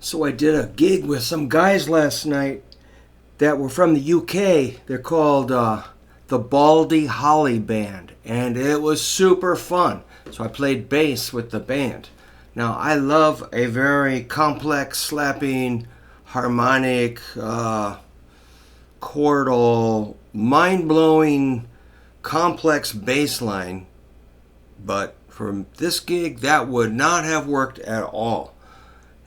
So I did a gig with some guys last night that were from the UK. They're called the Baldy Holly Band, and it was super fun. So I played bass with the band. Now I love a very complex, slapping, harmonic, chordal, mind-blowing, complex bass line. But for this gig, that would not have worked at all.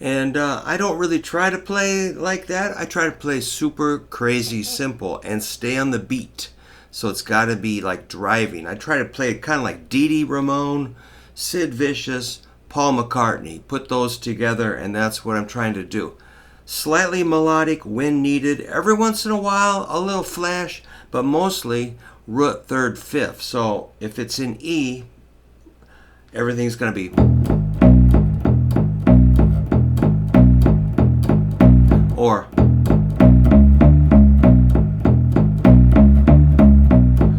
And I don't really try to play like that. I try to play super crazy simple and stay on the beat. So it's got to be like driving. I try to play it kind of like Dee Dee Ramone, Sid Vicious, Paul McCartney. Put those together, and that's what I'm trying to do. Slightly melodic when needed. Every once in a while, a little flash, but mostly root third fifth. So if it's in E, everything's going to be... or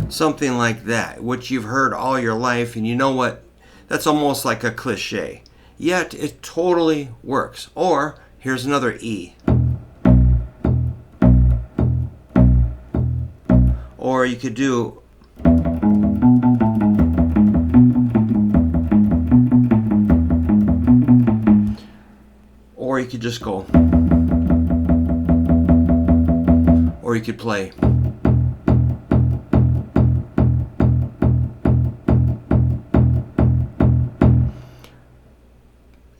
something like that, which you've heard all your life, and you know what? That's almost like a cliche. Yet it totally works. Or here's another E. Or you could do or you could just go, or you could play.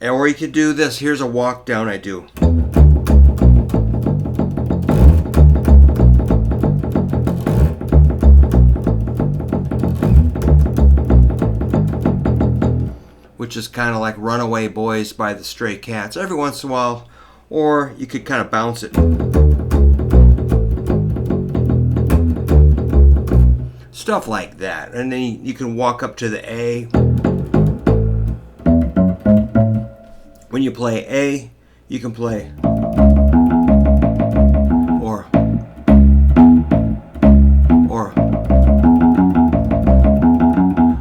Or you could do this. Here's a walk down I do. Which is kind of like Runaway Boys by the Stray Cats every once in a while. Or you could kind of bounce it. Stuff like that. And then you can walk up to the A. When you play A, you can play or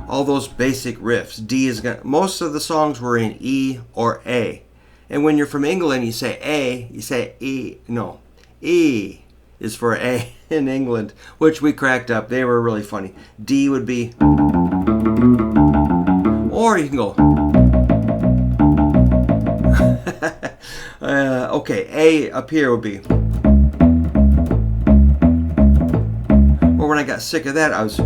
all those basic riffs. D is gonna, most of the songs were in E or A. And when you're from England, you say A, you say E. No, E is for A in England, which we cracked up. They were really funny. D would be, or you can go. Okay, A up here would be. Or when I got sick of that, I was.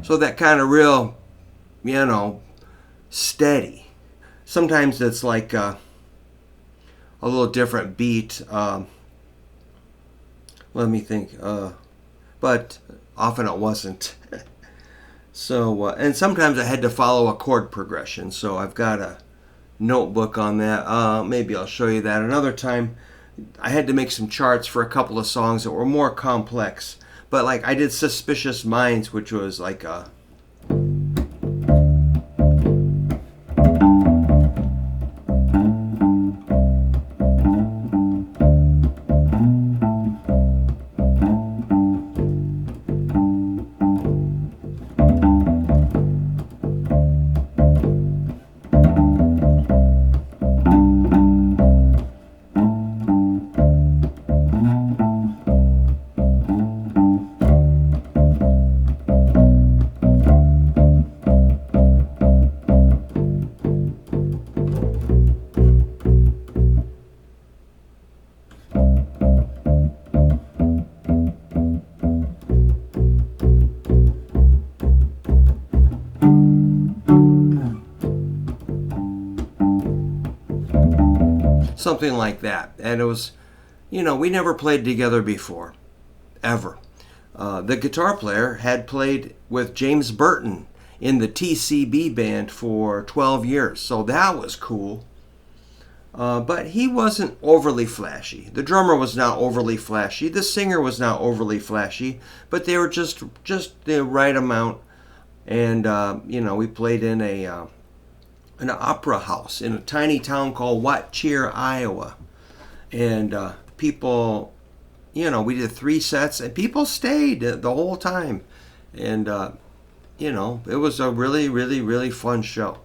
So that kind of real, steady. Sometimes it's like a little different beat. Let me think. But often it wasn't. So, and sometimes I had to follow a chord progression. So I've got a notebook on that. Maybe I'll show you that another time. I had to make some charts for a couple of songs that were more complex. But like I did Suspicious Minds, which was like a... something like that. And it was, we never played together before, ever. The guitar player had played with James Burton in the TCB band for 12 years, so that was cool. But he wasn't overly flashy. The drummer was not overly flashy. The singer was not overly flashy, but they were just the right amount. And we played in an opera house in a tiny town called Watcheer, Iowa. And people, we did 3 sets, and people stayed the whole time. And, it was a really, really, really fun show.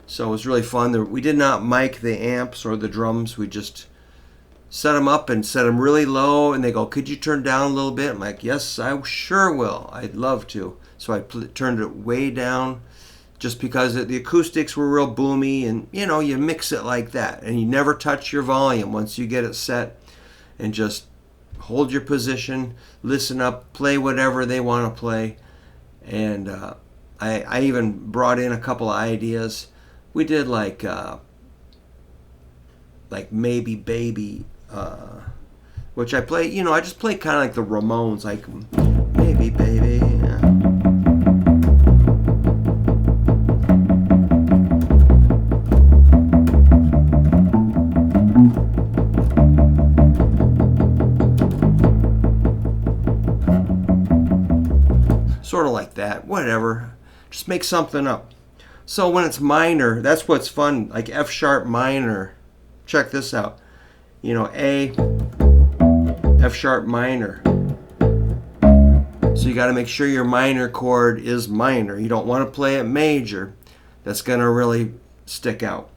So it was really fun. We did not mic the amps or the drums. We just set them up and set them really low. And they go, "Could you turn down a little bit?" I'm like, "Yes, I sure will. I'd love to." So I turned it way down just because the acoustics were real boomy. And, you mix it like that. And you never touch your volume once you get it set. And just hold your position, listen up, play whatever they want to play. And I even brought in a couple of ideas. We did like Maybe Baby, which I play, I just play kind of like the Ramones, like Maybe Baby. Sort of like that, whatever. Just make something up. So when it's minor, that's what's fun, like F sharp minor. Check this out. A, F sharp minor. So you got to make sure your minor chord is minor. You don't want to play it major. That's going to really stick out.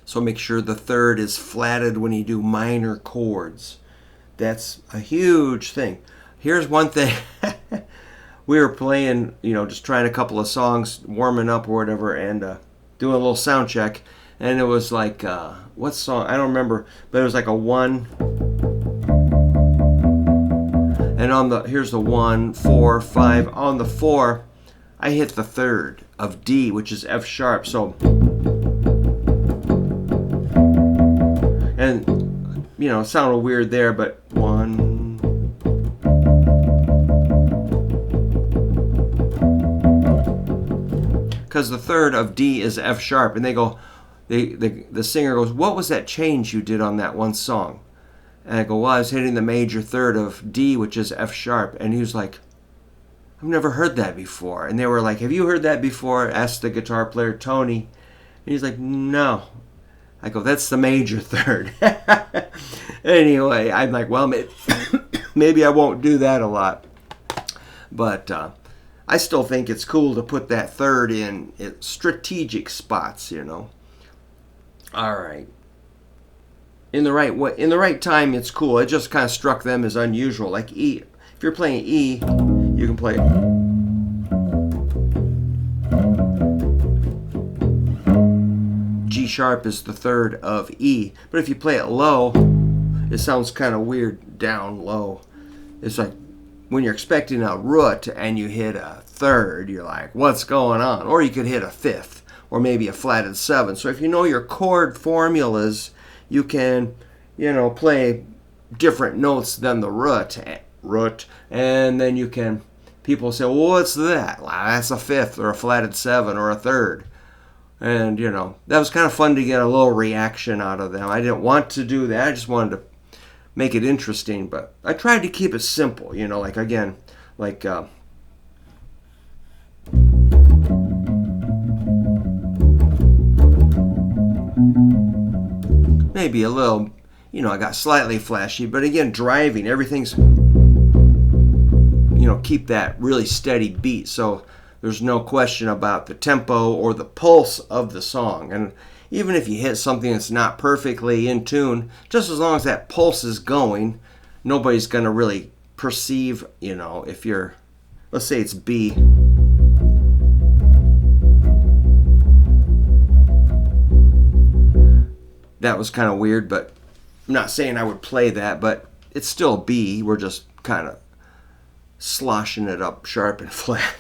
So make sure the third is flatted when you do minor chords. That's a huge thing. Here's one thing. We were playing, just trying a couple of songs, warming up or whatever, and doing a little sound check. And it was like, what song? I don't remember, but it was like a 1. And here's the 1, 4, 5. On the 4, I hit the third of D, which is F sharp. So, and, it sounded weird there, but 1. Because the third of D is F sharp, and they go, the singer goes, "What was that change you did on that one song?" And I go, "Well, I was hitting the major third of D, which is F sharp." And he was like, "I've never heard that before." And they were like, "Have you heard that before?" Asked the guitar player, Tony. And he's like, "No." I go, "That's the major third." Anyway, I'm like, well, maybe I won't do that a lot. But I still think it's cool to put that third in strategic spots, All right. In the right way, in the right time, it's cool. It just kind of struck them as unusual. Like E, if you're playing E, you can play G sharp is the third of E. But if you play it low, it sounds kind of weird down low. It's like when you're expecting a root and you hit a third, you're like, what's going on? Or you could hit a fifth, or maybe a flatted 7. So if you know your chord formulas, you can, play different notes than the root, and then you can, people say, well, what's that? Well, that's a fifth, or a flatted 7, or a third. And, that was kind of fun to get a little reaction out of them. I didn't want to do that. I just wanted to make it interesting, but I tried to keep it simple, maybe a little, I got slightly flashy, but again, driving, everything's, keep that really steady beat, so there's no question about the tempo or the pulse of the song. And even if you hit something that's not perfectly in tune, just as long as that pulse is going, nobody's going to really perceive, if you're, let's say it's B. That was kind of weird, but I'm not saying I would play that, but it's still B. We're just kind of sloshing it up sharp and flat.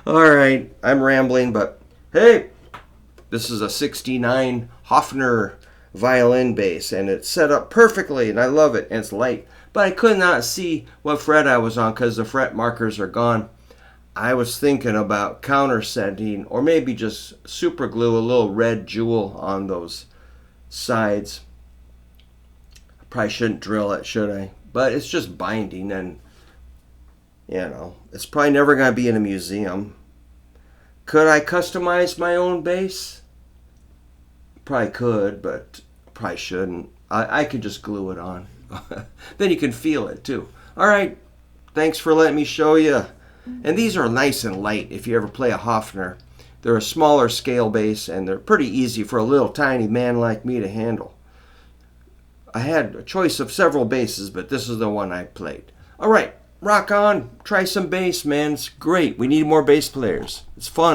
All right, I'm rambling, but hey, this is a 69 Hofner violin bass, and it's set up perfectly, and I love it, and it's light. But I could not see what fret I was on because the fret markers are gone. I was thinking about countersetting, or maybe just super glue a little red jewel on those sides. I probably shouldn't drill it, should I? But it's just binding, and it's probably never going to be in a museum. Could I customize my own bass? Probably could, but probably shouldn't. I could just glue it on. Then you can feel it too. All right, thanks for letting me show you. And these are nice and light if you ever play a Hofner. They're a smaller scale bass, and they're pretty easy for a little tiny man like me to handle. I had a choice of several basses, but this is the one I played. All right, rock on. Try some bass, man. It's great. We need more bass players. It's fun.